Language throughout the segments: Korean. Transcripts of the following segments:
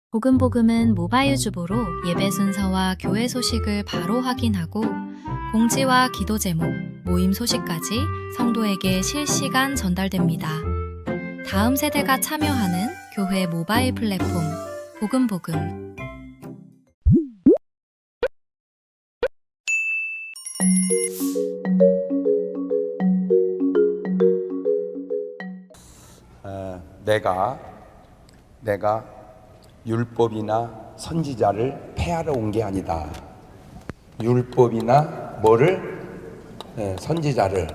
복음복음은 모바일 주보로 예배 순서와 교회 소식을 바로 확인하고 공지와 기도 제목, 모임 소식까지 성도에게 실시간 전달됩니다. 다음 세대가 참여하는 교회 모바일 플랫폼 복음복음. 내가 율법이나 선지자를 폐하러 온 게 아니다. 율법이나 선지자를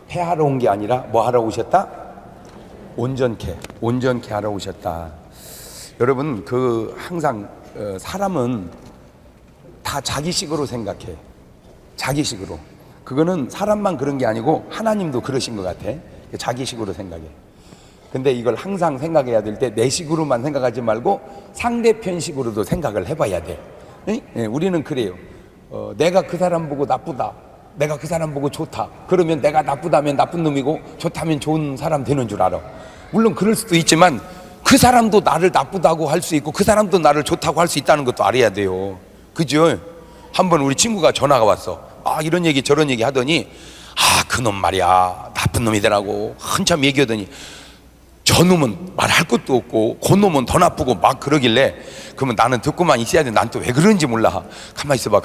폐하러 온 게 아니라 뭐 하러 오셨다? 온전케 하러 오셨다. 여러분, 항상 사람은 다 자기식으로 생각해. 자기식으로. 그거는 사람만 그런 게 아니고 하나님도 그러신 것 같아. 자기식으로 생각해. 근데 이걸 항상 생각해야 될 때 내 식으로만 생각하지 말고 상대편 식으로도 생각을 해봐야 돼. 우리는 그래요. 내가 그 사람 보고 나쁘다, 내가 그 사람 보고 좋다, 그러면 내가 나쁘다면 나쁜 놈이고 좋다면 좋은 사람 되는 줄 알아. 물론 그럴 수도 있지만 그 사람도 나를 나쁘다고 할 수 있고 그 사람도 나를 좋다고 할 수 있다는 것도 알아야 돼요. 그죠? 한번 우리 친구가 전화가 왔어. 이런 얘기 저런 얘기 하더니 그놈 말이야 나쁜 놈이더라고. 한참 얘기하더니 저 놈은 말할 것도 없고 그 놈은 더 나쁘고 막 그러길래, 그러면 나는 듣고만 있어야 돼. 난 또 왜 그런지 몰라. 가만히 있어봐.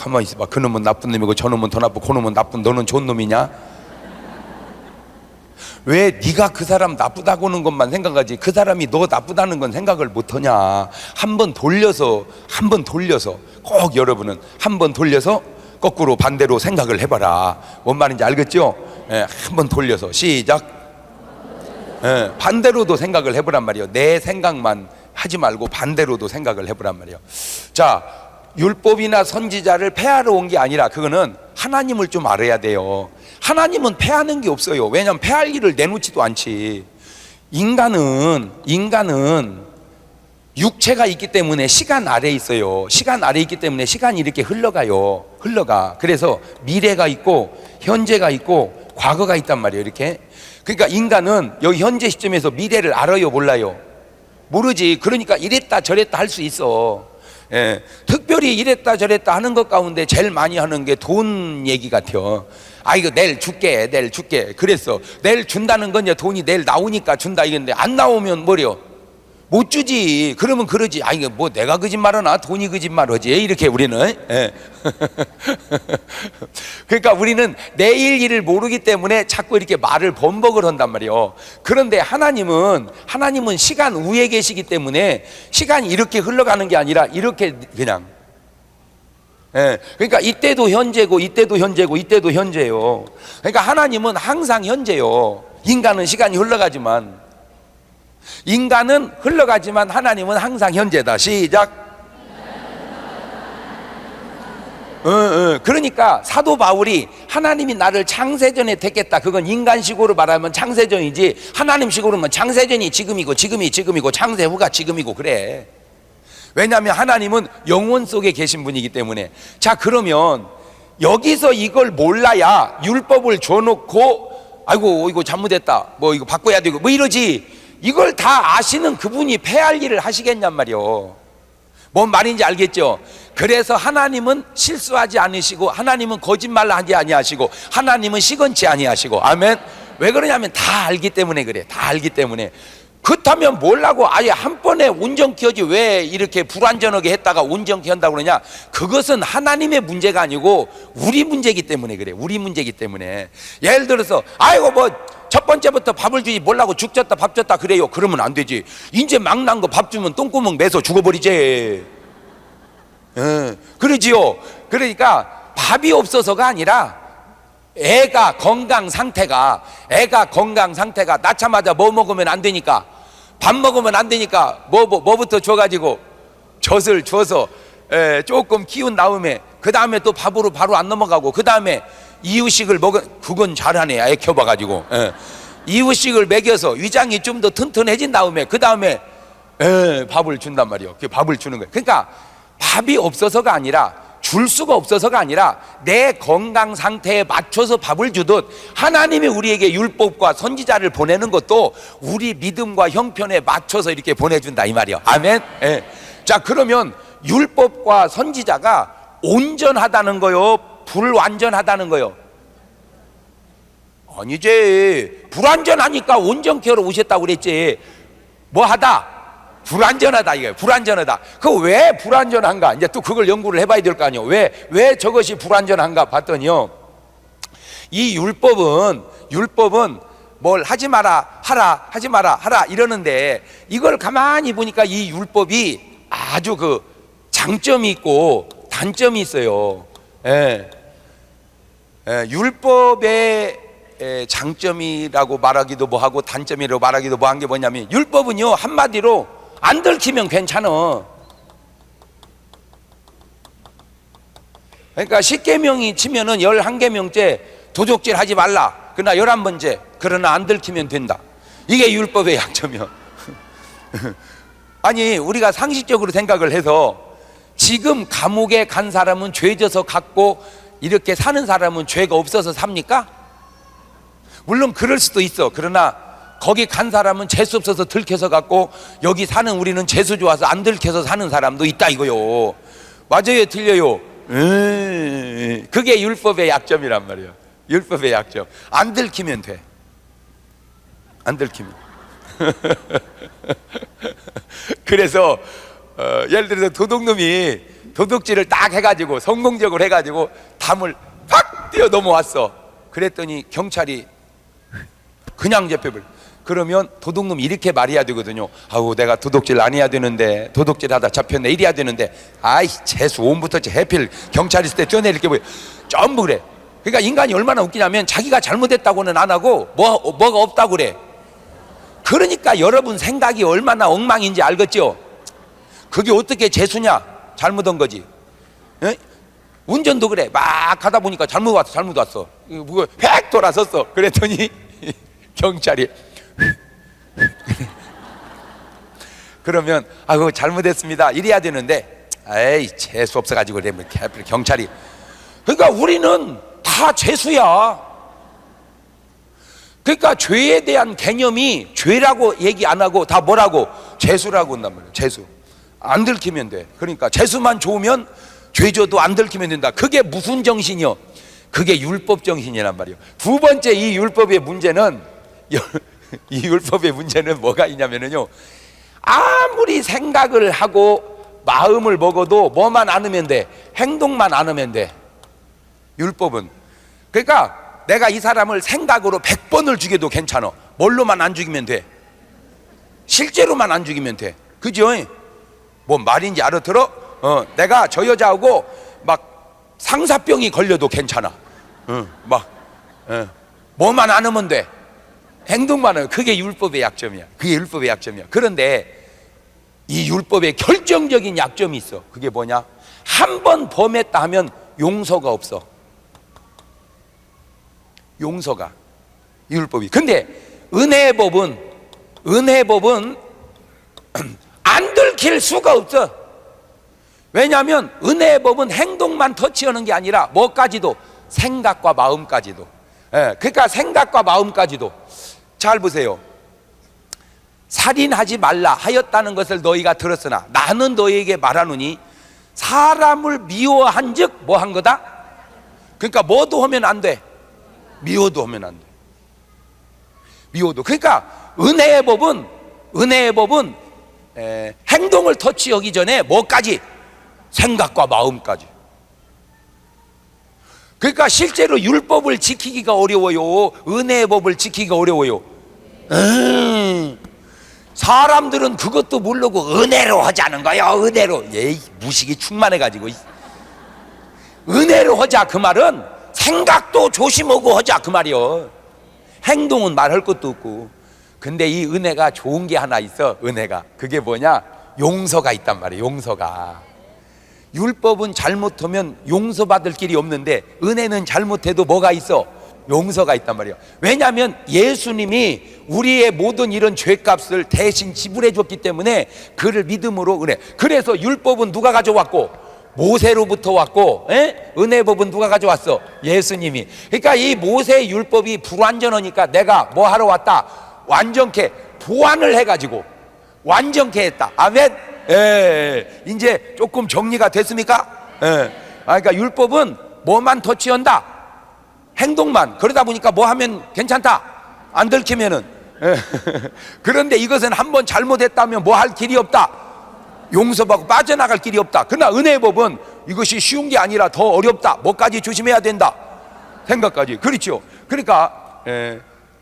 그 놈은 나쁜 놈이고 저 놈은 더 나쁘고 그 놈은 나쁜, 너는 좋은 놈이냐? 왜 네가 그 사람 나쁘다고 하는 것만 생각하지 그 사람이 너 나쁘다는 건 생각을 못하냐? 한 번 돌려서 꼭 여러분은 한 번 돌려서 거꾸로 반대로 생각을 해봐라. 뭔 말인지 알겠죠? 한 번 돌려서 시작. 반대로도 생각을 해보란 말이에요. 내 생각만 하지 말고 반대로도 생각을 해보란 말이에요. 자, 율법이나 선지자를 폐하러 온 게 아니라 그거는 하나님을 좀 알아야 돼요. 하나님은 폐하는 게 없어요. 왜냐하면 폐할 일을 내놓지도 않지. 인간은 육체가 있기 때문에 시간 아래에 있어요. 시간 아래에 있기 때문에 시간이 이렇게 흘러가. 그래서 미래가 있고 현재가 있고 과거가 있단 말이에요. 이렇게. 그러니까 인간은 여기 현재 시점에서 미래를 알아요, 몰라요? 모르지. 그러니까 이랬다 저랬다 할 수 있어. 특별히 이랬다 저랬다 하는 것 가운데 제일 많이 하는 게 돈 얘기 같아요. 이거 내일 줄게. 그랬어. 내일 준다는 건 이제 돈이 내일 나오니까 준다 이건데, 안 나오면 뭐래요? 못 주지. 그러면 그러지. 이거 뭐 내가 거짓말하나 돈이 거짓말하지, 이렇게 우리는. 그러니까 우리는 내일 일을 모르기 때문에 자꾸 이렇게 말을 번복을 한단 말이에요. 그런데 하나님은 시간 위에 계시기 때문에 시간이 이렇게 흘러가는 게 아니라 이렇게 그냥. 그러니까 이때도 현재고 이때도 현재예요. 그러니까 하나님은 항상 현재요. 인간은 흘러가지만 하나님은 항상 현재다. 시작. 그러니까 사도 바울이 하나님이 나를 창세전에 택했다, 그건 인간식으로 말하면 창세전이지, 하나님식으로는 창세전이 지금이고 창세 후가 지금이고 그래. 왜냐하면 하나님은 영원 속에 계신 분이기 때문에. 자, 그러면 여기서 이걸 몰라야 율법을 줘놓고 아이고 이거 잘못했다, 뭐 이거 바꿔야 되고 뭐 이러지. 이걸 다 아시는 그분이 폐할 일을 하시겠냔 말이요. 뭔 말인지 알겠죠? 그래서 하나님은 실수하지 않으시고 하나님은 거짓말하지 아니하시고 하나님은 시건치 아니하시고. 아멘. 왜 그러냐면 다 알기 때문에 그래. 다 알기 때문에. 그렇다면 뭘라고 아예 한 번에 온전케 하지 왜 이렇게 불완전하게 했다가 온전케 한다고 그러냐? 그것은 하나님의 문제가 아니고 우리 문제이기 때문에 그래. 우리 문제이기 때문에. 예를 들어서 뭐 첫 번째부터 밥을 주지 뭘라고 죽 졌다 밥 졌다 그래요. 그러면 안 되지. 이제 막 난 거 밥 주면 똥구멍 매서 죽어버리지. 그러지요. 그러니까 밥이 없어서가 아니라 애가 건강 상태가 낳자마자 뭐 먹으면 안 되니까, 밥 먹으면 안 되니까 뭐부터 줘가지고 젖을 줘서 조금 키운 다음에 그 다음에 또 밥으로 바로 안 넘어가고 그 다음에 이유식을 그건 잘하네. 애 키워봐가지고 이유식을 먹여서 위장이 좀 더 튼튼해진 다음에 그 다음에 밥을 준단 말이에요. 밥을 주는 거예요. 그러니까 밥이 없어서가 아니라 줄 수가 없어서가 아니라 내 건강 상태에 맞춰서 밥을 주듯 하나님이 우리에게 율법과 선지자를 보내는 것도 우리 믿음과 형편에 맞춰서 이렇게 보내준다 이 말이요. 아멘. 예. 자, 그러면 율법과 선지자가 온전하다는 거요, 불완전하다는 거요? 아니지. 불완전하니까 온전케 하러 오셨다고 그랬지. 뭐 하다? 불완전하다 이거예요. 불완전하다. 그 왜 불완전한가? 이제 또 그걸 연구를 해봐야 될 거 아니에요. 왜 저것이 불완전한가 봤더니요, 이 율법은 뭘 하지 마라 하라, 하지 마라 하라 이러는데, 이걸 가만히 보니까 이 율법이 아주 그 장점이 있고 단점이 있어요. 예. 율법의 장점이라고 말하기도 뭐하고 단점이라고 말하기도 뭐한 게 뭐냐면, 율법은요 한마디로 안 들키면 괜찮아. 그러니까 10계명이 치면은 11계명째 도적질 하지 말라, 그러나 11번째 그러나 안 들키면 된다. 이게 율법의 약점이야. 아니, 우리가 상식적으로 생각을 해서 지금 감옥에 간 사람은 죄져서 갔고 이렇게 사는 사람은 죄가 없어서 삽니까? 물론 그럴 수도 있어. 그러나 거기 간 사람은 재수 없어서 들켜서 갔고, 여기 사는 우리는 재수 좋아서 안 들켜서 사는 사람도 있다 이거요. 맞아요, 틀려요? 그게 율법의 약점이란 말이에요. 율법의 약점. 안 들키면 돼. 안 들키면. 그래서 예를 들어서 도둑놈이 도둑질을 딱 해가지고 성공적으로 해가지고 담을 확 뛰어 넘어왔어. 그랬더니 경찰이 그냥 잡혀버려. 그러면 도둑놈이 이렇게 말해야 되거든요. 아우, 내가 도둑질 안 해야 되는데, 도둑질 하다 잡혔네 이래야 되는데, 아이 재수 온부터 해필 경찰 있을 때 뛰어내릴 게 뭐야. 전부 그래. 그러니까 인간이 얼마나 웃기냐면, 자기가 잘못했다고는 안 하고 뭐가 없다고 그래. 그러니까 여러분 생각이 얼마나 엉망인지 알겠죠? 그게 어떻게 재수냐? 잘못한 거지. 에? 운전도 그래. 막 가다 보니까 잘못 왔어. 이거 획 돌아섰어. 그랬더니 경찰이 그러면 아이고 잘못했습니다 이래야 되는데, 에이 재수 없어가지고 그래. 경찰이. 그러니까 우리는 다 재수야. 그러니까 죄에 대한 개념이 죄라고 얘기 안 하고 다 뭐라고? 재수라고 한단 말이야. 재수. 안 들키면 돼. 그러니까 재수만 좋으면 죄져도 안 들키면 된다. 그게 무슨 정신이요? 그게 율법 정신이란 말이에요. 두 번째, 이 율법의 문제는 뭐가 있냐면요, 아무리 생각을 하고 마음을 먹어도 뭐만 안 하면 돼? 행동만 안 하면 돼. 율법은. 그러니까 내가 이 사람을 생각으로 100번을 죽여도 괜찮아. 뭘로만 안 죽이면 돼? 실제로만 안 죽이면 돼. 그죠? 뭔 말인지 알아들어? 내가 저 여자하고 막 상사병이 걸려도 괜찮아. 뭐만 안 하면 돼. 행동만 하면. 그게 율법의 약점이야. 그게 율법의 약점이야. 그런데 이 율법의 결정적인 약점이 있어. 그게 뭐냐? 한 번 범했다 하면 용서가 없어. 용서가. 율법이. 근데 은혜의 법은 안 들킬 수가 없어. 왜냐하면 은혜의 법은 행동만 터치하는 게 아니라 뭐까지도? 생각과 마음까지도. 그러니까 생각과 마음까지도. 잘 보세요. 살인하지 말라 하였다는 것을 너희가 들었으나 나는 너희에게 말하노니, 사람을 미워한 즉 뭐 한 거다? 그러니까 뭐도 하면 안 돼. 미워도 하면 안 돼. 미워도. 그러니까 은혜의 법은 행동을 터치하기 전에 뭐까지? 생각과 마음까지. 그러니까 실제로 율법을 지키기가 어려워요. 은혜의 법을 지키기가 어려워요. 사람들은 그것도 모르고 은혜로 하자는 거야. 은혜로. 에이, 무식이 충만해가지고. 은혜로 하자 그 말은 생각도 조심하고 하자 그 말이요. 행동은 말할 것도 없고. 근데 이 은혜가 좋은 게 하나 있어. 은혜가. 그게 뭐냐? 용서가 있단 말이에요. 용서가. 율법은 잘못하면 용서받을 길이 없는데, 은혜는 잘못해도 뭐가 있어? 용서가 있단 말이에요. 왜냐하면 예수님이 우리의 모든 이런 죄값을 대신 지불해 줬기 때문에 그를 믿음으로 은혜. 그래서 율법은 누가 가져왔고? 모세로부터 왔고, 은혜법은 누가 가져왔어? 예수님이. 그러니까 이 모세 율법이 불완전하니까 내가 뭐 하러 왔다? 완전케 보완을 해가지고 완전케 했다. 아멘. 이제 조금 정리가 됐습니까? 그러니까 율법은 뭐만 터치한다? 행동만. 그러다 보니까 뭐 하면 괜찮다? 안 들키면은. 그런데 이것은 한번 잘못했다면 뭐 할 길이 없다? 용서받고 빠져나갈 길이 없다. 그러나 은혜의 법은 이것이 쉬운 게 아니라 더 어렵다. 뭐까지 조심해야 된다? 생각까지. 그렇죠. 그러니까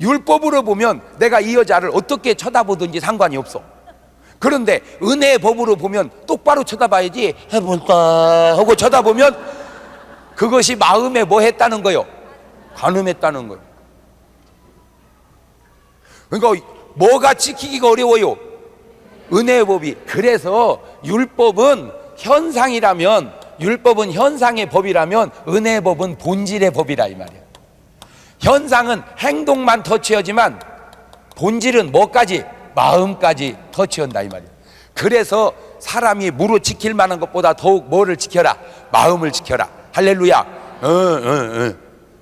율법으로 보면 내가 이 여자를 어떻게 쳐다보든지 상관이 없어. 그런데 은혜의 법으로 보면 똑바로 쳐다봐야지. 해볼까 하고 쳐다보면 그것이 마음에 뭐 했다는 거요? 간음했다는 거예요. 그러니까 뭐가 지키기가 어려워요? 은혜의 법이. 그래서 율법은 현상이라면, 율법은 현상의 법이라면 은혜의 법은 본질의 법이라 이 말이에요. 현상은 행동만 터치하지만 본질은 뭐까지? 마음까지 터치한다 이 말이에요. 그래서 사람이 무릇 지킬 만한 것보다 더욱 뭐를 지켜라? 마음을 지켜라. 할렐루야.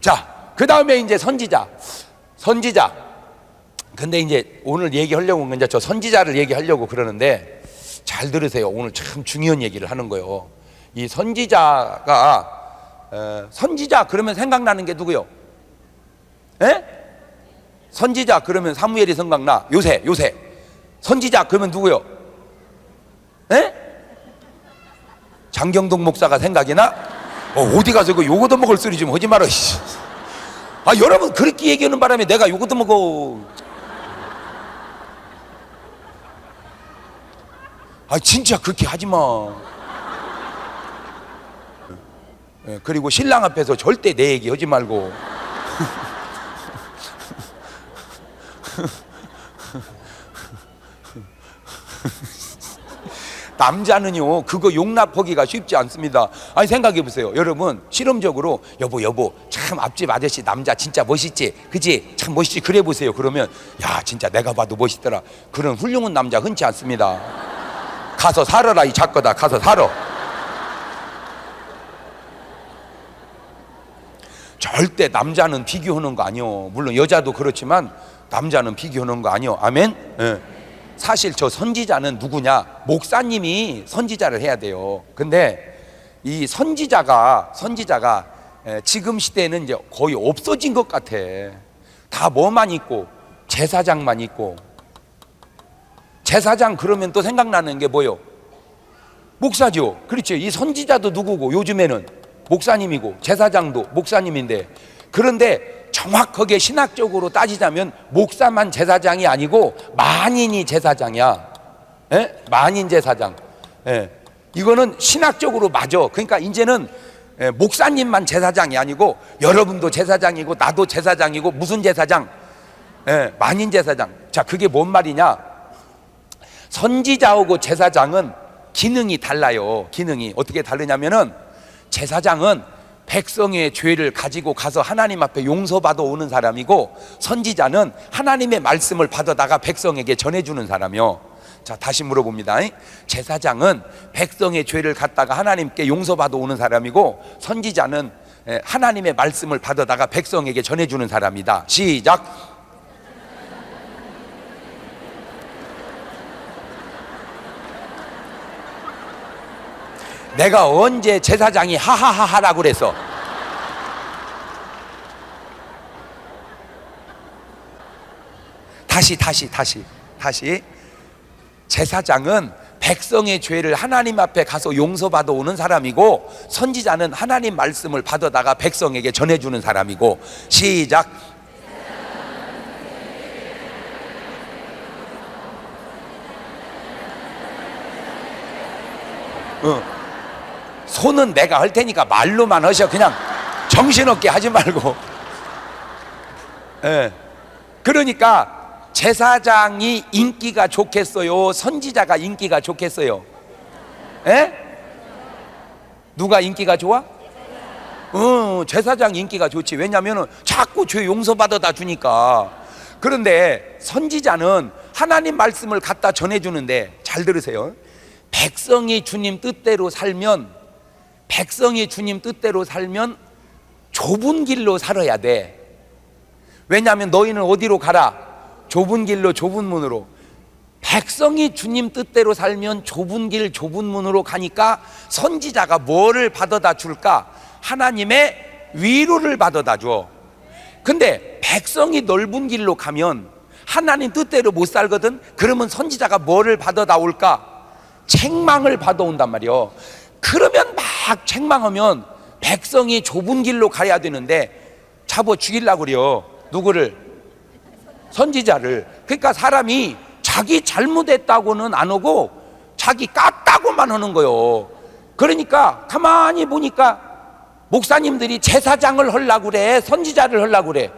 자, 그 다음에 이제 선지자. 근데 이제 오늘 얘기하려고 온 건 이제 저 선지자를 얘기하려고 그러는데 잘 들으세요. 오늘 참 중요한 얘기를 하는 거예요. 이 선지자가 선지자 그러면 생각나는 게 누구요? 선지자 그러면 사무엘이 생각나. 요새 선지자 그러면 누구요? 장경동 목사가 생각이 나? 어디 가서 그 요거도 먹을 소리 좀 하지 마라. 여러분 그렇게 얘기하는 바람에 내가 요거도 먹어. 진짜 그렇게 하지 마. 그리고 신랑 앞에서 절대 내 얘기 하지 말고. 남자는요 그거 용납하기가 쉽지 않습니다. 생각해 보세요. 여러분 실험적으로 여보 참 앞집 아저씨 남자 진짜 멋있지, 그지? 참 멋있지. 그래 보세요. 그러면 야 진짜 내가 봐도 멋있더라. 그런 훌륭한 남자 흔치 않습니다. 가서 살아라 이 작거다. 가서 살아. 절대 남자는 비교하는 거 아니요. 물론 여자도 그렇지만 남자는 비교하는 거 아니요. 아멘. 사실 저 선지자는 누구냐? 목사님이 선지자를 해야 돼요. 근데 이 선지자가 지금 시대에는 이제 거의 없어진 것 같아. 다 뭐만 있고 제사장만 있고. 제사장 그러면 또 생각나는 게 뭐요? 목사죠. 그렇죠. 이 선지자도 누구고 요즘에는 목사님이고 제사장도 목사님인데, 그런데 정확하게 신학적으로 따지자면 목사만 제사장이 아니고 만인이 제사장이야. 만인 제사장. 이거는 신학적으로 맞아. 그러니까 이제는 목사님만 제사장이 아니고 여러분도 제사장이고 나도 제사장이고. 무슨 제사장? 만인 제사장. 자, 그게 뭔 말이냐? 선지자하고 제사장은 기능이 달라요. 기능이 어떻게 다르냐면은 제사장은 백성의 죄를 가지고 가서 하나님 앞에 용서받아 오는 사람이고, 선지자는 하나님의 말씀을 받아다가 백성에게 전해주는 사람이요. 자, 다시 물어봅니다. 제사장은 백성의 죄를 갖다가 하나님께 용서받아 오는 사람이고, 선지자는 하나님의 말씀을 받아다가 백성에게 전해주는 사람이다. 시작. 내가 언제 제사장이 하하하하라고 그랬어? 다시. 제사장은 백성의 죄를 하나님 앞에 가서 용서받아 오는 사람이고, 선지자는 하나님 말씀을 받아다가 백성에게 전해주는 사람이고. 시작. 손은 내가 할 테니까 말로만 하셔. 그냥 정신없게 하지 말고. 그러니까 제사장이 인기가 좋겠어요? 선지자가 인기가 좋겠어요? 누가 인기가 좋아? 제사장 인기가 좋지. 왜냐하면 자꾸 죄 용서받아다 주니까. 그런데 선지자는 하나님 말씀을 갖다 전해주는데, 잘 들으세요. 백성이 주님 뜻대로 살면 백성이 주님 뜻대로 살면 좁은 길로 살아야 돼. 왜냐하면 너희는 어디로 가라? 좁은 길로, 좁은 문으로. 백성이 주님 뜻대로 살면 좁은 길, 좁은 문으로 가니까 선지자가 뭐를 받아다 줄까? 하나님의 위로를 받아다 줘. 근데 백성이 넓은 길로 가면 하나님 뜻대로 못 살거든. 그러면 선지자가 뭐를 받아다 올까? 책망을 받아온단 말이요. 그러면 막 책망하면 백성이 좁은 길로 가야 되는데 잡아 죽이려고 그래요. 누구를? 선지자를. 그러니까 사람이 자기 잘못했다고는 안 하고 자기 깠다고만 하는 거예요. 그러니까 가만히 보니까 목사님들이 제사장을 하려고 그래, 선지자를 하려고 그래.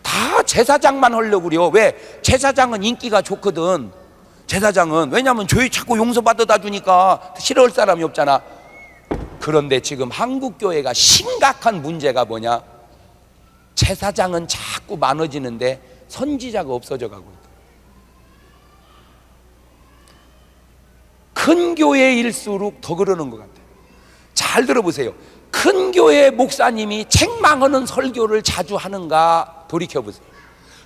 다 제사장만 하려고 그래요. 왜? 제사장은 인기가 좋거든. 제사장은. 왜냐하면 죄 자꾸 용서받아다 주니까 싫어할 사람이 없잖아. 그런데 지금 한국교회가 심각한 문제가 뭐냐? 제사장은 자꾸 많아지는데 선지자가 없어져 가고 있다. 큰 교회일수록 더 그러는 것 같아요. 잘 들어보세요. 큰 교회 목사님이 책망하는 설교를 자주 하는가 돌이켜보세요.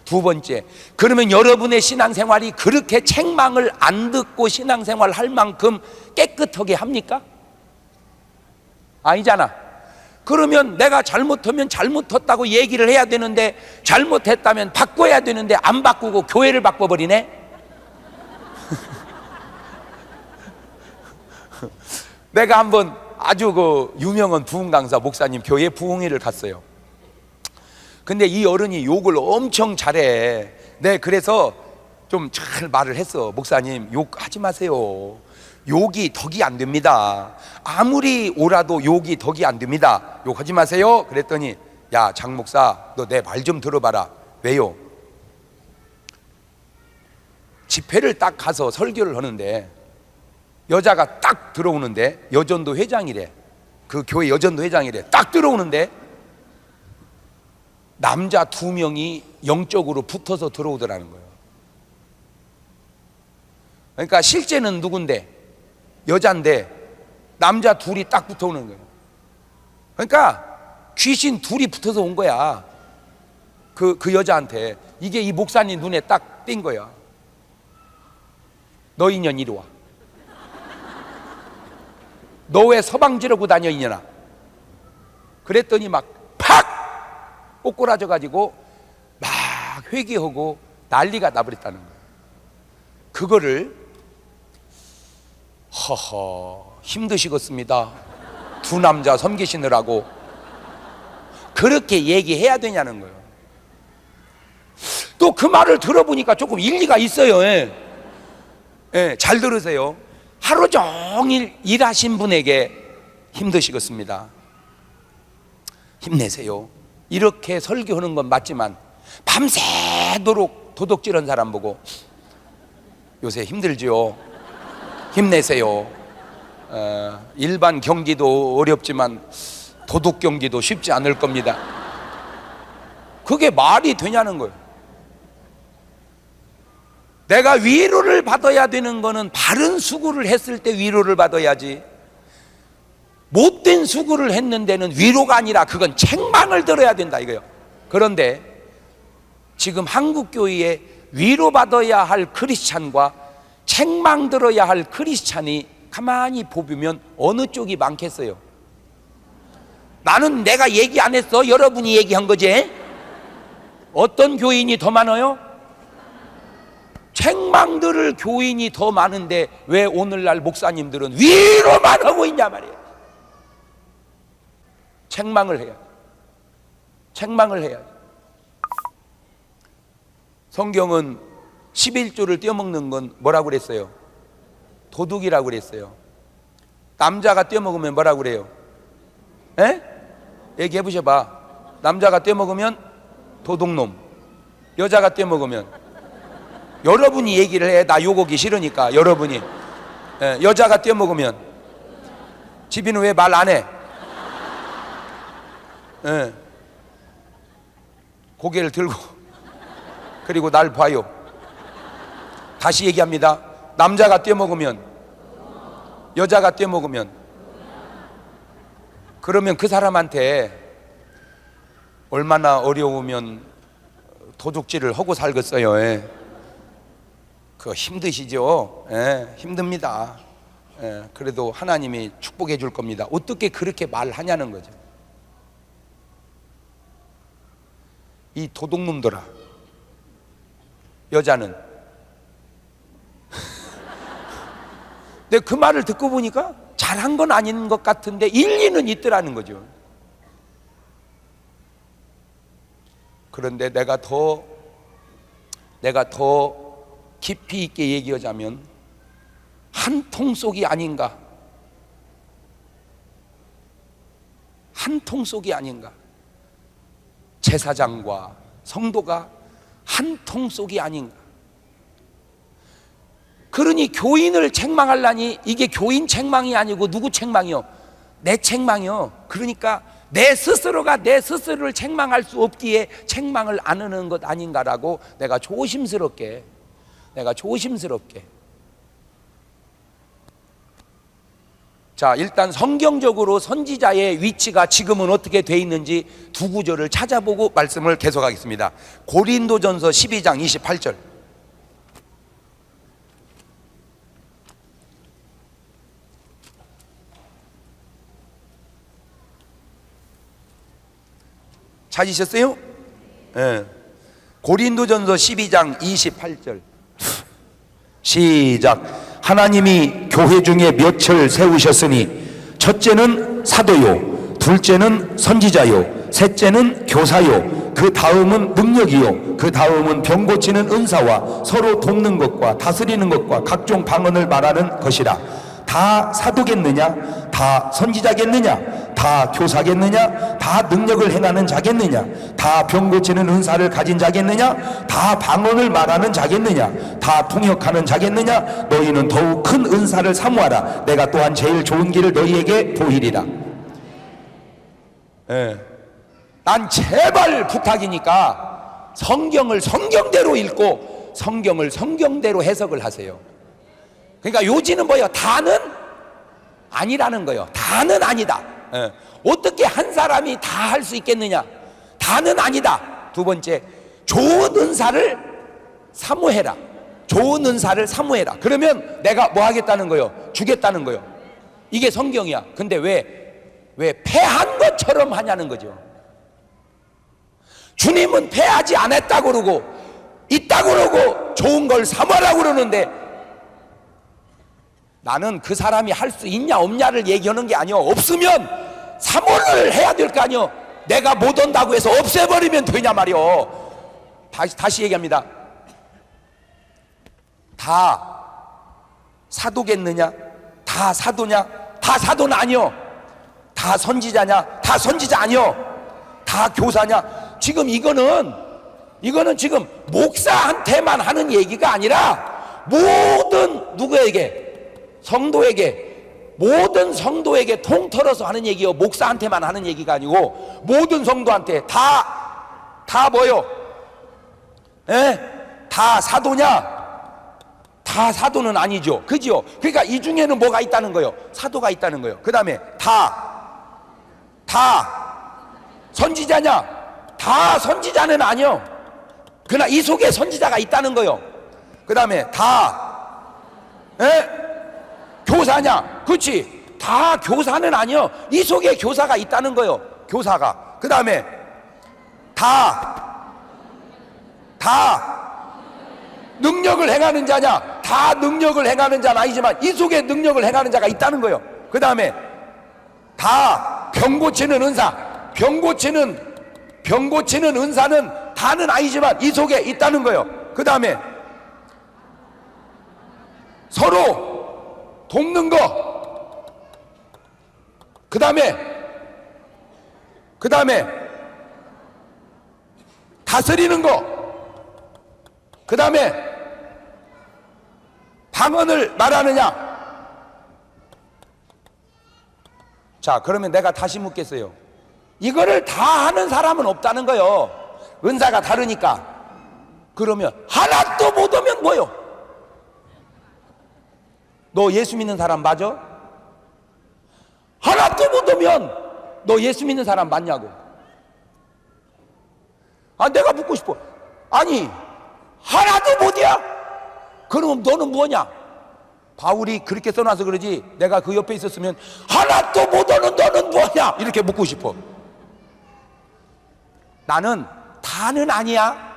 두 번째, 그러면 여러분의 신앙생활이 그렇게 책망을 안 듣고 신앙생활 할 만큼 깨끗하게 합니까? 아니잖아. 그러면 내가 잘못하면 잘못했다고 얘기를 해야 되는데, 잘못했다면 바꿔야 되는데 안 바꾸고 교회를 바꿔버리네. 내가 한번 아주 그 유명한 부흥 강사 목사님 교회 부흥회를 갔어요. 근데 이 어른이 욕을 엄청 잘해. 네, 그래서 좀 잘 말을 했어. 목사님, 욕하지 마세요. 욕이 덕이 안 됩니다. 아무리 오라도 욕이 덕이 안 됩니다. 욕하지 마세요. 그랬더니, 야, 장 목사, 너 내 말 좀 들어봐라. 왜요? 집회를 딱 가서 설교를 하는데 여자가 딱 들어오는데, 여전도 회장이래. 그 교회 여전도 회장이래. 딱 들어오는데 남자 2명이 영적으로 붙어서 들어오더라는 거예요. 그러니까 실제는 누군데? 여잔데 남자 2이 딱 붙어오는 거예요. 그러니까 귀신 2이 붙어서 온 거야. 그 여자한테. 이게 이 목사님 눈에 딱 띈 거야. 너 인연 이리 와. 너 왜 서방 지르고 다녀 이년아? 그랬더니 막 팍 꼬꾸라져 가지고 막 회개하고 난리가 나버렸다는 거예요. 그거를 허허 힘드시겠습니다. 2 남자 섬기시느라고 그렇게 얘기해야 되냐는 거예요. 또 그 말을 들어보니까 조금 일리가 있어요. 잘 들으세요. 하루 종일 일하신 분에게 힘드시겠습니다. 힘내세요. 이렇게 설교하는 건 맞지만 밤새도록 도둑질한 사람 보고 요새 힘들지요. 힘내세요. 일반 경기도 어렵지만 도둑 경기도 쉽지 않을 겁니다. 그게 말이 되냐는 거예요. 내가 위로를 받아야 되는 거는 바른 수고를 했을 때 위로를 받아야지, 못된 수고를 했는 데는 위로가 아니라 그건 책망을 들어야 된다 이거예요. 그런데 지금 한국교회에 위로받아야 할 크리스찬과 책망 들어야 할 크리스찬이 가만히 보면 어느 쪽이 많겠어요? 나는 내가 얘기 안 했어. 여러분이 얘기한 거지. 어떤 교인이 더 많아요? 책망 들을 교인이 더 많은데 왜 오늘날 목사님들은 위로만 하고 있냐 말이에요. 책망을 해야 돼. 책망을 해야 돼. 성경은 11조를 떼어먹는 건 뭐라고 그랬어요? 도둑이라고 그랬어요. 남자가 떼어먹으면 뭐라고 그래요? 에? 얘기해 보셔봐. 남자가 떼어먹으면 도둑놈, 여자가 떼어먹으면, 여러분이 얘기를 해. 나 욕하기 싫으니까. 여러분이. 여자가 떼어먹으면. 집이는 왜 말 안 해? 고개를 들고 그리고 날 봐요. 다시 얘기합니다. 남자가 떼먹으면, 여자가 떼먹으면, 그러면 그 사람한테 얼마나 어려우면 도둑질을 하고 살겠어요. 예. 그거 힘드시죠? 예, 힘듭니다. 예, 그래도 하나님이 축복해 줄 겁니다. 어떻게 그렇게 말하냐는 거죠. 이 도둑놈들아, 여자는. 근데 그 말을 듣고 보니까 잘한 건 아닌 것 같은데 일리는 있더라는 거죠. 그런데 내가 더 깊이 있게 얘기하자면 한 통속이 아닌가, 한 통속이 아닌가. 제사장과 성도가 한 통속이 아닌가. 그러니 교인을 책망하려니 이게 교인 책망이 아니고 누구 책망이요? 내 책망이요. 그러니까 내 스스로가 내 스스로를 책망할 수 없기에 책망을 안 하는 것 아닌가라고 내가 조심스럽게 자, 일단 성경적으로 선지자의 위치가 지금은 어떻게 돼 있는지 두 구절을 찾아보고 말씀을 계속하겠습니다. 고린도전서 12장 28절. 찾으셨어요? 네. 고린도전서 12장 28절. 시작. 하나님이 교회 중에 몇을 세우셨으니 첫째는 사도요, 둘째는 선지자요, 셋째는 교사요, 그 다음은 능력이요, 그 다음은 병 고치는 은사와 서로 돕는 것과 다스리는 것과 각종 방언을 말하는 것이라. 다 사도겠느냐? 다 선지자겠느냐? 다 교사겠느냐? 다 능력을 행하는 자겠느냐? 다 병 고치는 은사를 가진 자겠느냐? 다 방언을 말하는 자겠느냐? 다 통역하는 자겠느냐? 너희는 더욱 큰 은사를 사모하라. 내가 또한 제일 좋은 길을 너희에게 보이리라. 난 제발 부탁이니까 성경을 성경대로 읽고 성경을 성경대로 해석을 하세요. 그러니까 요지는 뭐예요? 다는 아니라는 거예요. 다는 아니다. 어떻게 한 사람이 다 할 수 있겠느냐? 다는 아니다. 두 번째, 좋은 은사를 사모해라. 좋은 은사를 사모해라. 그러면 내가 뭐 하겠다는 거예요? 주겠다는 거예요. 이게 성경이야. 근데 왜 패한 것처럼 하냐는 거죠. 주님은 패하지 않았다고 그러고 있다고 그러고 좋은 걸 사모하라고 그러는데 나는 그 사람이 할 수 있냐 없냐를 얘기하는 게 아니요. 없으면 사모를 해야 될 거 아니요. 내가 못 온다고 해서 없애버리면 되냐 말이요. 다시 얘기합니다. 다 사도겠느냐? 다 사도냐? 다 사도는 아니요. 다 선지자냐? 다 선지자 아니요. 다 교사냐? 지금 이거는 지금 목사한테만 하는 얘기가 아니라 모든 누구에게? 성도에게, 모든 성도에게 통틀어서 하는 얘기요. 목사한테만 하는 얘기가 아니고 모든 성도한테 다 뭐요? 다 사도냐? 다 사도는 아니죠. 그죠? 그러니까 이 중에는 뭐가 있다는 거예요? 사도가 있다는 거예요. 그 다음에 다 선지자냐? 다 선지자는 아니요. 그러나 이 속에 선지자가 있다는 거예요. 그 다음에 교사냐? 그렇지. 다 교사는 아니요. 이 속에 교사가 있다는 거예요. 교사가. 그 다음에 다 능력을 행하는 자냐? 다 능력을 행하는 자는 아니지만 이 속에 능력을 행하는 자가 있다는 거예요. 그 다음에 다 병 고치는 은사. 병 고치는 은사는 다는 아니지만 이 속에 있다는 거예요. 그 다음에 서로 돕는 거. 그 다음에 다스리는 거. 그 다음에 방언을 말하느냐. 자, 그러면 내가 다시 묻겠어요. 이거를 다 하는 사람은 없다는 거예요. 은사가 다르니까. 그러면 하나도 못 오면 뭐요? 너 예수 믿는 사람 맞아? 하나도 못 오면 너 예수 믿는 사람 맞냐고. 아, 내가 묻고 싶어. 아니, 하나도 못이야? 그럼 너는 뭐냐? 바울이 그렇게 써놔서 그러지, 내가 그 옆에 있었으면 하나도 못 오는 너는 뭐냐? 이렇게 묻고 싶어. 나는 다는 아니야.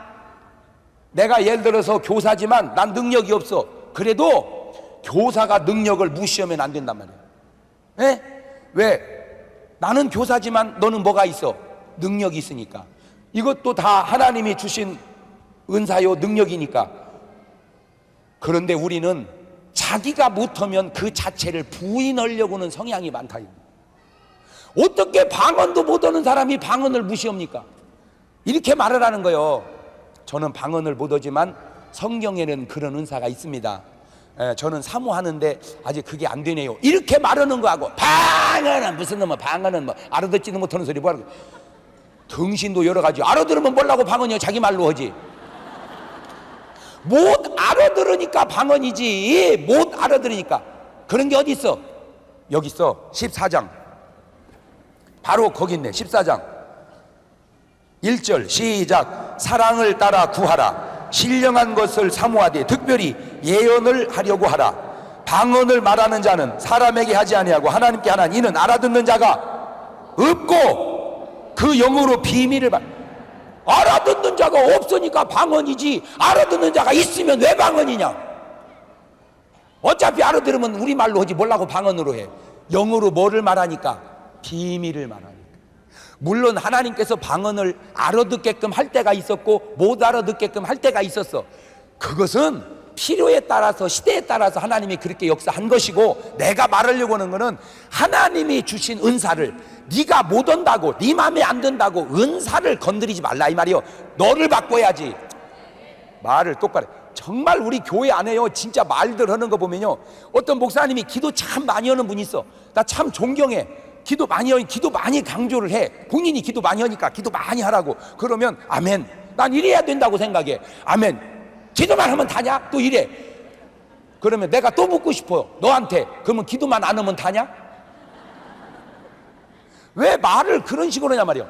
내가 예를 들어서 교사지만 난 능력이 없어. 그래도 교사가 능력을 무시하면 안 된단 말이야. 에? 왜? 나는 교사지만 너는 뭐가 있어? 능력이 있으니까. 이것도 다 하나님이 주신 은사요, 능력이니까. 그런데 우리는 자기가 못하면 그 자체를 부인하려고는 성향이 많다. 어떻게 방언도 못하는 사람이 방언을 무시합니까? 이렇게 말을 하는 거예요. 저는 방언을 못하지만 성경에는 그런 은사가 있습니다. 저는 사모하는데 아직 그게 안 되네요. 이렇게 말하는 거하고, 방언은 무슨 놈의 방언은 뭐 알아듣지도 못하는 소리 뭐하는 거야. 등신도 여러 가지. 알아들으면 뭐라고 방언이요? 자기 말로 하지. 못 알아들으니까 방언이지. 못 알아들으니까. 그런 게 어디 있어? 여기 있어. 14장. 바로 거기 있네. 14장 1절 시작. 사랑을 따라 구하라. 신령한 것을 사모하되 특별히 예언을 하려고 하라. 방언을 말하는 자는 사람에게 하지 아니하고 하나님께 하나. 이는 알아듣는 자가 없고 그 영으로 비밀을 알아듣는 자가 없으니까 방언이지. 알아듣는 자가 있으면 왜 방언이냐? 어차피 알아들으면 우리말로 하지 뭐라고 방언으로 해. 영으로 뭐를 말하니까? 비밀을 말하니까. 물론 하나님께서 방언을 알아듣게끔 할 때가 있었고 못 알아듣게끔 할 때가 있었어. 그것은 필요에 따라서 시대에 따라서 하나님이 그렇게 역사한 것이고, 내가 말하려고 하는 것은 하나님이 주신 은사를 네가 못 온다고, 네 마음에 안 든다고 은사를 건드리지 말라 이 말이요. 너를 바꿔야지. 말을 똑바로. 정말 우리 교회 안에요, 진짜 말들 하는 거 보면요, 어떤 목사님이 기도 참 많이 하는 분이 있어. 나 참 존경해. 기도 많이 하니 기도 많이 강조를 해. 본인이 기도 많이 하니까 기도 많이 하라고. 그러면 아멘. 난 이래야 된다고 생각해. 아멘. 기도만 하면 다냐? 또 이래. 그러면 내가 또 묻고 싶어요, 너한테. 그러면 기도만 안 하면 다냐? 왜 말을 그런 식으로 하냐 말이요.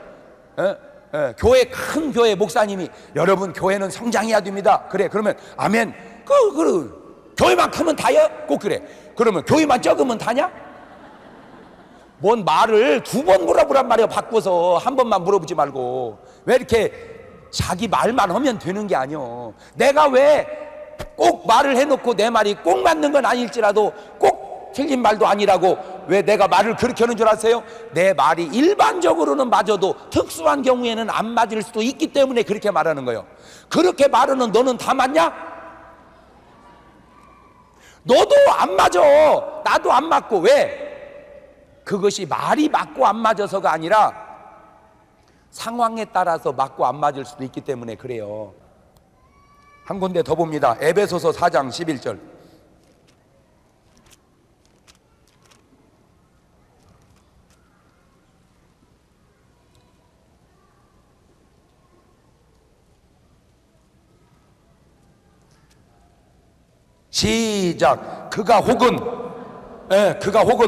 교회, 큰 교회 목사님이 여러분 교회는 성장해야 됩니다. 그래. 그러면 아멘. 교회만 크면 다요? 꼭 그래. 그러면 교회만 적으면 다냐? 뭔 말을 두 번 물어보란 말이야. 바꿔서 한 번만 물어보지 말고. 왜 이렇게 자기 말만 하면 되는 게 아니오. 내가 왜 꼭 말을 해놓고 내 말이 꼭 맞는 건 아닐지라도 꼭 틀린 말도 아니라고 왜 내가 말을 그렇게 하는 줄 아세요? 내 말이 일반적으로는 맞아도 특수한 경우에는 안 맞을 수도 있기 때문에 그렇게 말하는 거예요. 그렇게 말하는 너는 다 맞냐? 너도 안 맞아. 나도 안 맞고. 왜? 그것이 말이 맞고 안 맞아서가 아니라 상황에 따라서 맞고 안 맞을 수도 있기 때문에 그래요. 한 군데 더 봅니다. 에베소서 4장 11절. 시작. 그가 혹은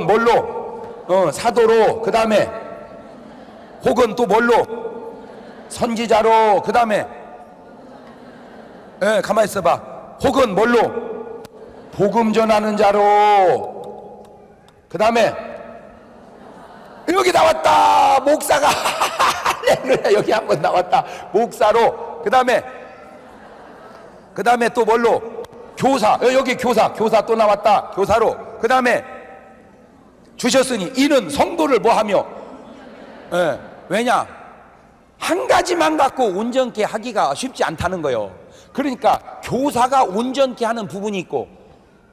뭘로? 사도로, 그 다음에 혹은 또 뭘로? 선지자로, 그 다음에 가만히 있어봐. 혹은 뭘로? 복음 전하는 자로, 그 다음에 여기 나왔다. 목사가 할렐루야. 여기 한번 나왔다. 목사로, 그 다음에 또 뭘로? 교사. 여기 교사 또 나왔다. 교사로. 그 다음에 주셨으니 이는 성도를 뭐하며? 왜냐? 한 가지만 갖고 온전케 하기가 쉽지 않다는 거예요. 그러니까 교사가 온전케 하는 부분이 있고,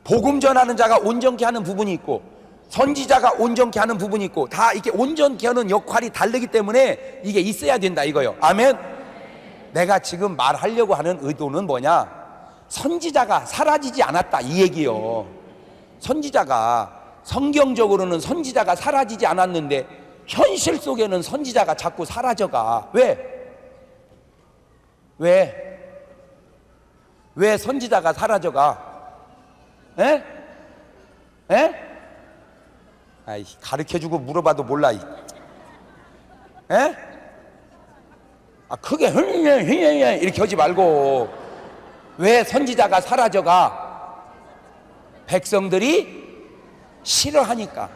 복음 전하는 자가 온전케 하는 부분이 있고, 선지자가 온전케 하는 부분이 있고, 다 이렇게 온전케 하는 역할이 다르기 때문에 이게 있어야 된다 이거예요. 아멘. 내가 지금 말하려고 하는 의도는 뭐냐? 선지자가 사라지지 않았다 이 얘기요. 선지자가, 성경적으로는 선지자가 사라지지 않았는데 현실 속에는 선지자가 자꾸 사라져가. 왜 선지자가 사라져가? 에? 아이, 가르쳐주고 물어봐도 몰라. 에? 크게 이렇게 하지 말고. 왜 선지자가 사라져가? 백성들이 싫어하니까.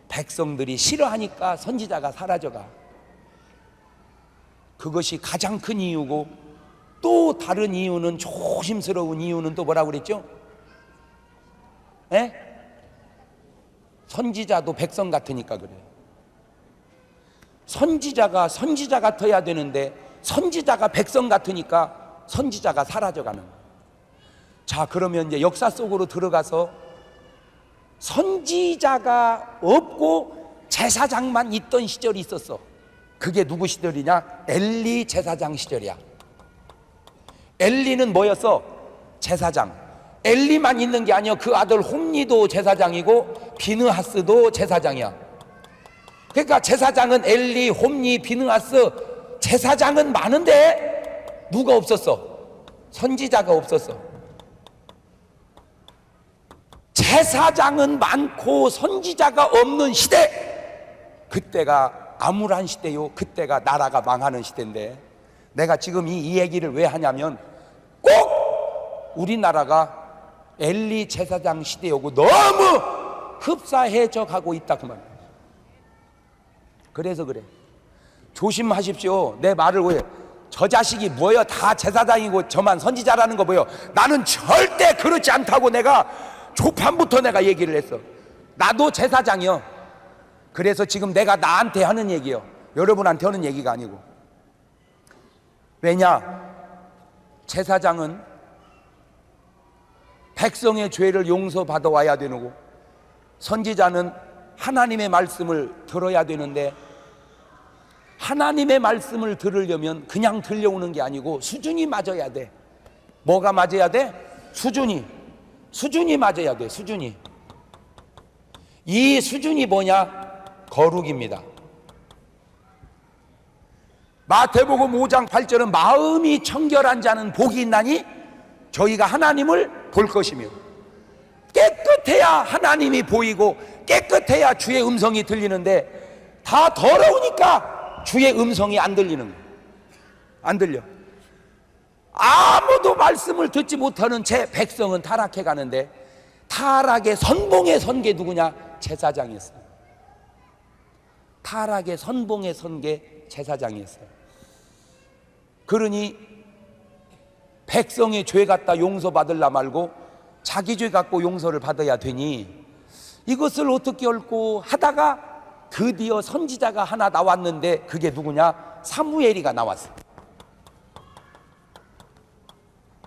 백성들이 싫어하니까 선지자가 사라져가. 그것이 가장 큰 이유고, 또 다른 이유는, 조심스러운 이유는 또 뭐라고 그랬죠? 에? 선지자도 백성 같으니까 그래. 선지자가 선지자 같아야 되는데 선지자가 백성 같으니까 선지자가 사라져가는 거야. 자, 그러면 이제 역사 속으로 들어가서 선지자가 없고 제사장만 있던 시절이 있었어. 그게 누구 시절이냐? 엘리 제사장 시절이야. 엘리는 뭐였어? 제사장. 엘리만 있는 게 아니야. 그 아들 홈리도 제사장이고 비느하스도 제사장이야. 그러니까 제사장은 엘리, 홈리, 비느하스, 제사장은 많은데 누가 없었어? 선지자가 없었어. 제사장은 많고 선지자가 없는 시대, 그때가 암울한 시대요. 그때가 나라가 망하는 시대인데, 내가 지금 이 얘기를 왜 하냐면 꼭 우리나라가 엘리 제사장 시대이고 너무 흡사해져 가고 있다 그 말이야. 그래서 그래. 조심하십시오. 내 말을 왜, 저 자식이 뭐여, 다 제사장이고 저만 선지자라는 거 뭐여. 나는 절대 그렇지 않다고 내가 초판부터 내가 얘기를 했어. 나도 제사장이요. 그래서 지금 내가 나한테 하는 얘기요, 여러분한테 하는 얘기가 아니고. 왜냐? 제사장은 백성의 죄를 용서받아 와야 되고, 선지자는 하나님의 말씀을 들어야 되는데, 하나님의 말씀을 들으려면 그냥 들려오는 게 아니고 수준이 맞아야 돼. 뭐가 맞아야 돼? 수준이 맞아야 돼. 수준이. 이 수준이 뭐냐? 거룩입니다. 마태복음 5장 8절은 마음이 청결한 자는 복이 있나니 저희가 하나님을 볼 것이며, 깨끗해야 하나님이 보이고 깨끗해야 주의 음성이 들리는데 다 더러우니까 주의 음성이 안 들리는 거예요. 안 들려. 아무도 말씀을 듣지 못하는 제 백성은 타락해 가는데, 타락의 선봉에 선 게 누구냐? 제사장이었어요. 타락의 선봉에 선 게 제사장이었어요. 그러니 백성의 죄 갖다 용서받으려 말고 자기 죄 갖고 용서를 받아야 되니, 이것을 어떻게 옳고 하다가 드디어 선지자가 하나 나왔는데, 그게 누구냐? 사무엘이가 나왔어.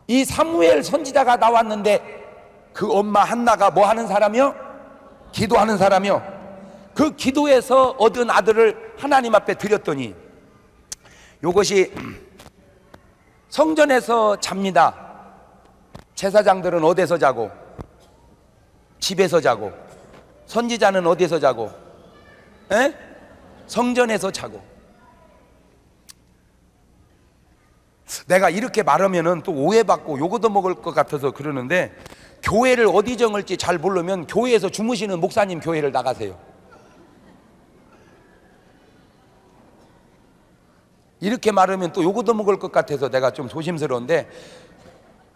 이 사무엘 선지자가 나왔는데 그 엄마 한나가 뭐 하는 사람이요? 기도하는 사람이요. 그 기도에서 얻은 아들을 하나님 앞에 드렸더니, 이것이 성전에서 잡니다. 제사장들은 어디서 자고? 집에서 자고. 선지자는 어디서 자고? 에? 성전에서 자고. 내가 이렇게 말하면은 또 오해받고 요거도 먹을 것 같아서 그러는데, 교회를 어디 정을지 잘 모르면 교회에서 주무시는 목사님 교회를 나가세요. 이렇게 말하면 또 요거도 먹을 것 같아서 내가 좀 조심스러운데,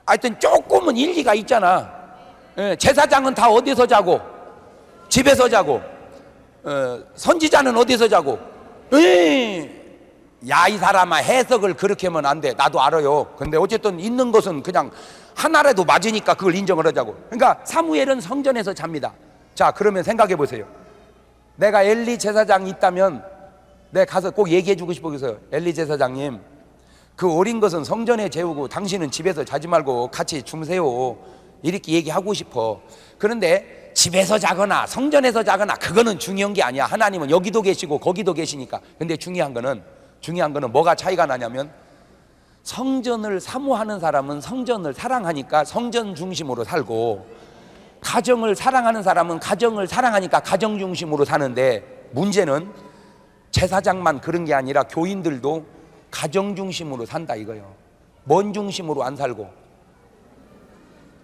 하여튼 조금은 일리가 있잖아. 제사장은 다 어디서 자고? 집에서 자고. 선지자는 어디서 자고? 야, 이 사람아, 해석을 그렇게 하면 안 돼. 나도 알아요. 근데 어쨌든 있는 것은 그냥 하나라도 맞으니까 그걸 인정을 하자고. 그러니까 사무엘은 성전에서 잡니다. 자, 그러면 생각해 보세요. 내가 엘리 제사장이 있다면 내가 가서 꼭 얘기해 주고 싶어서, 엘리 제사장님, 그 어린 것은 성전에 재우고 당신은 집에서 자지 말고 같이 주무세요. 이렇게 얘기하고 싶어. 그런데 집에서 자거나 성전에서 자거나 그거는 중요한 게 아니야. 하나님은 여기도 계시고 거기도 계시니까. 근데 중요한 거는 뭐가 차이가 나냐면, 성전을 사모하는 사람은 성전을 사랑하니까 성전 중심으로 살고, 가정을 사랑하는 사람은 가정을 사랑하니까 가정 중심으로 사는데, 문제는 제사장만 그런 게 아니라 교인들도 가정 중심으로 산다 이거예요. 뭔 중심으로 안 살고?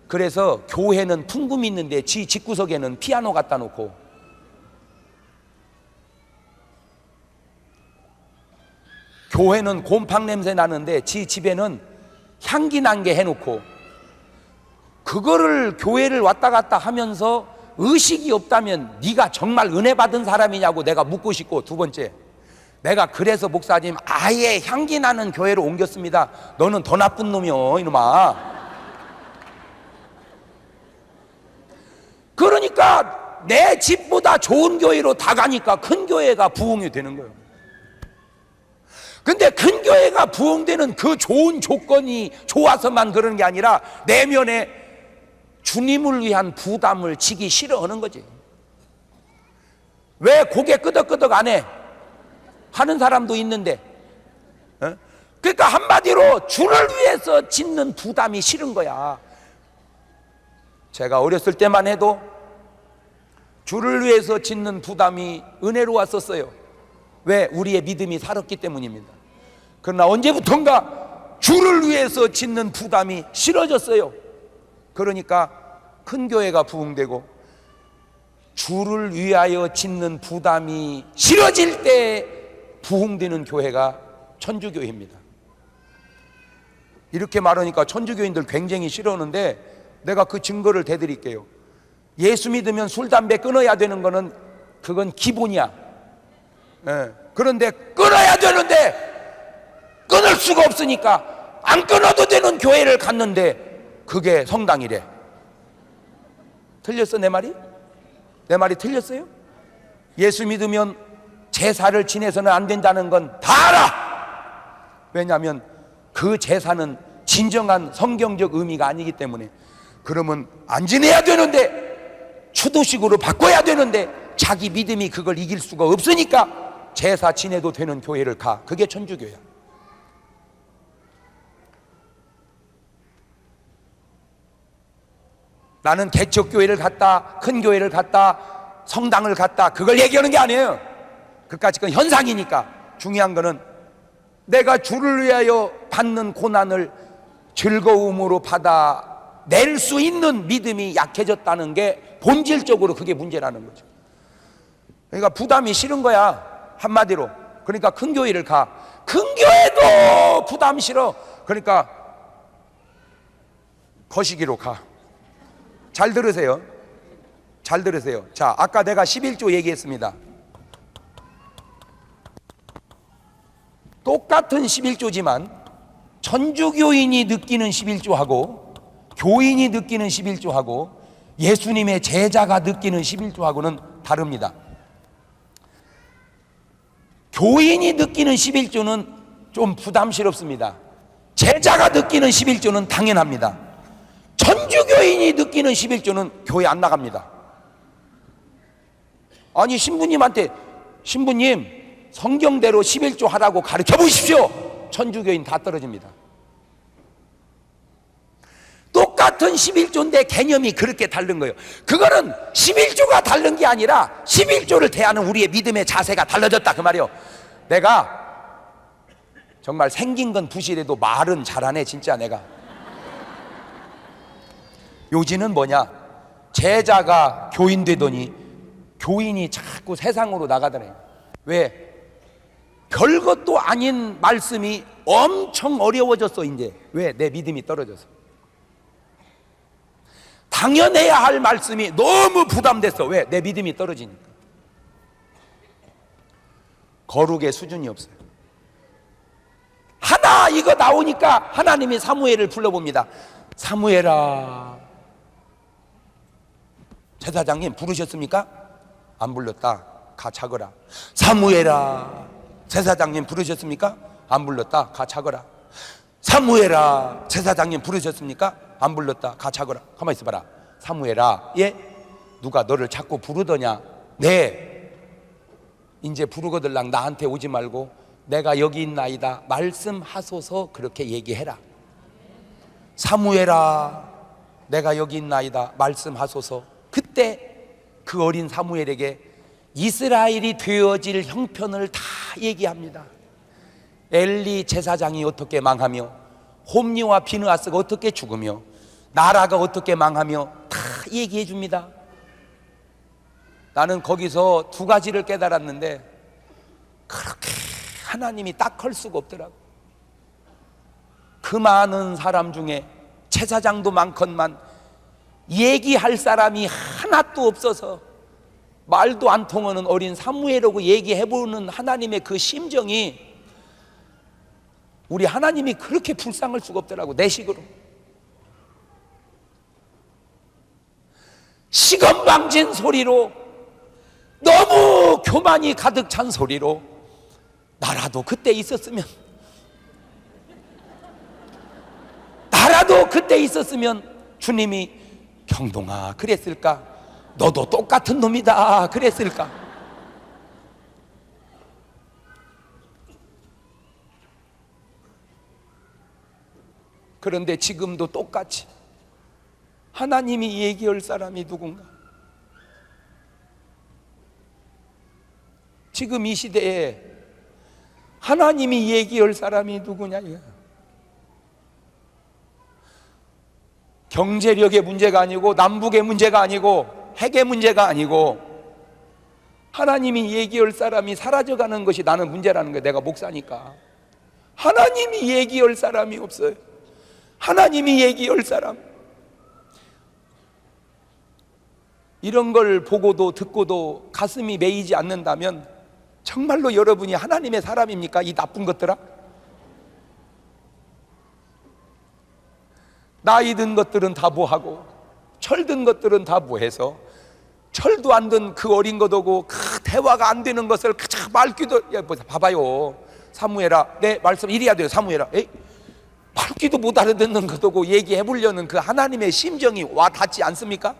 그래서 교회는 풍금이 있는데 지 집구석에는 피아노 갖다 놓고, 교회는 곰팡 냄새 나는데 지 집에는 향기 난 게 해놓고, 그거를 교회를 왔다 갔다 하면서 의식이 없다면 네가 정말 은혜 받은 사람이냐고 내가 묻고 싶고, 두 번째, 내가 그래서 목사님 아예 향기 나는 교회로 옮겼습니다. 너는 더 나쁜 놈이요 이놈아. 그러니까 내 집보다 좋은 교회로 다 가니까 큰 교회가 부흥이 되는 거예요. 근데 큰 교회가 부흥되는 그 좋은 조건이 좋아서만 그런 게 아니라 내면에 주님을 위한 부담을 지기 싫어하는 거지. 왜 고개 끄덕끄덕 안 해? 하는 사람도 있는데, 그러니까 한마디로 주를 위해서 짓는 부담이 싫은 거야. 제가 어렸을 때만 해도 주를 위해서 짓는 부담이 은혜로웠었어요. 왜? 우리의 믿음이 살았기 때문입니다. 그러나 언제부턴가 주를 위해서 짓는 부담이 싫어졌어요. 그러니까 큰 교회가 부흥되고, 주를 위하여 짓는 부담이 싫어질 때 부흥되는 교회가 천주교회입니다. 이렇게 말하니까 천주교인들 굉장히 싫어하는데 내가 그 증거를 대드릴게요. 예수 믿으면 술, 담배 끊어야 되는 거는 그건 기본이야. 그런데 끊어야 되는데 끊을 수가 없으니까 안 끊어도 되는 교회를 갔는데 그게 성당이래. 틀렸어 내 말이? 내 말이 틀렸어요? 예수 믿으면 제사를 지내서는 안 된다는 건 다 알아. 왜냐하면 그 제사는 진정한 성경적 의미가 아니기 때문에. 그러면 안 지내야 되는데 추도식으로 바꿔야 되는데 자기 믿음이 그걸 이길 수가 없으니까 제사 지내도 되는 교회를 가. 그게 천주교야. 나는 개척교회를 갔다, 큰 교회를 갔다, 성당을 갔다, 그걸 얘기하는 게 아니에요. 그까짓 건 현상이니까. 중요한 거는 내가 주를 위하여 받는 고난을 즐거움으로 받아낼 수 있는 믿음이 약해졌다는 게 본질적으로 그게 문제라는 거죠. 그러니까 부담이 싫은 거야, 한마디로. 그러니까 큰 교회를 가. 큰 교회도 부담 싫어. 그러니까 거시기로 가. 잘 들으세요. 잘 들으세요. 자, 아까 내가 11조 얘기했습니다. 똑같은 11조지만 천주교인이 느끼는 11조하고 교인이 느끼는 11조하고 예수님의 제자가 느끼는 11조하고는 다릅니다. 교인이 느끼는 11조는 좀 부담스럽습니다. 제자가 느끼는 11조는 당연합니다. 천주교인이 느끼는 11조는 교회 안 나갑니다. 아니 신부님한테 신부님 성경대로 11조 하라고 가르쳐 보십시오. 천주교인 다 떨어집니다. 똑같은 11조인데 개념이 그렇게 다른 거예요. 그거는 11조가 다른 게 아니라 11조를 대하는 우리의 믿음의 자세가 달라졌다 그 말이에요. 내가 정말 생긴 건 부실해도 말은 잘하네 진짜. 내가 요지는 뭐냐, 제자가 교인 되더니 교인이 자꾸 세상으로 나가더래. 왜? 별것도 아닌 말씀이 엄청 어려워졌어 이제. 왜? 내 믿음이 떨어져서. 당연해야 할 말씀이 너무 부담됐어. 왜? 내 믿음이 떨어지니까. 거룩의 수준이 없어요. 하나 이거 나오니까 하나님이 사무엘을 불러봅니다. 사무엘아, 제사장님 부르셨습니까? 안 불렀다. 가 자거라. 사무엘아, 제사장님 부르셨습니까? 안 불렀다. 가 자거라. 사무엘아, 제사장님 부르셨습니까? 안 불렀다. 가 자거라. 가만히 있어봐라. 사무엘아, 예? 누가 너를 자꾸 부르더냐? 네. 이제 부르거들랑 나한테 오지 말고 내가 여기 있나이다 말씀하소서. 그렇게 얘기해라. 사무엘아, 내가 여기 있나이다 말씀하소서. 그때 그 어린 사무엘에게 이스라엘이 되어질 형편을 다 얘기합니다. 엘리 제사장이 어떻게 망하며 홈리와 비느하스가 어떻게 죽으며 나라가 어떻게 망하며 다 얘기해 줍니다. 나는 거기서 두 가지를 깨달았는데 그렇게 하나님이 딱 할 수가 없더라고. 그 많은 사람 중에 제사장도 많건만 얘기할 사람이 하나도 없어서 말도 안 통하는 어린 사무엘하고 얘기해보는 하나님의 그 심정이, 우리 하나님이 그렇게 불쌍할 수가 없더라고. 내 식으로 시건방진 소리로, 너무 교만이 가득 찬 소리로, 나라도 그때 있었으면, 나라도 그때 있었으면 주님이 경동아 그랬을까? 너도 똑같은 놈이다 그랬을까? 그런데 지금도 똑같이 하나님이 얘기할 사람이 누군가? 지금 이 시대에 하나님이 얘기할 사람이 누구냐 이거야. 경제력의 문제가 아니고 남북의 문제가 아니고 핵의 문제가 아니고 하나님이 얘기할 사람이 사라져가는 것이 나는 문제라는 거야. 내가 목사니까. 하나님이 얘기할 사람이 없어요. 하나님이 얘기할 사람. 이런 걸 보고도 듣고도 가슴이 메이지 않는다면 정말로 여러분이 하나님의 사람입니까? 이 나쁜 것들아? 나이 든 것들은 다 뭐하고 철든 것들은 다 뭐해서 철도 안 든 그 어린 것하고 그 대화가 안 되는 것을 그저 말귀도, 야, 뭐, 봐봐요 사무엘아, 내 말씀 이래야 돼요. 사무엘아, 에이, 말귀도 못 알아듣는 것하고 얘기해 보려는 그 하나님의 심정이 와 닿지 않습니까?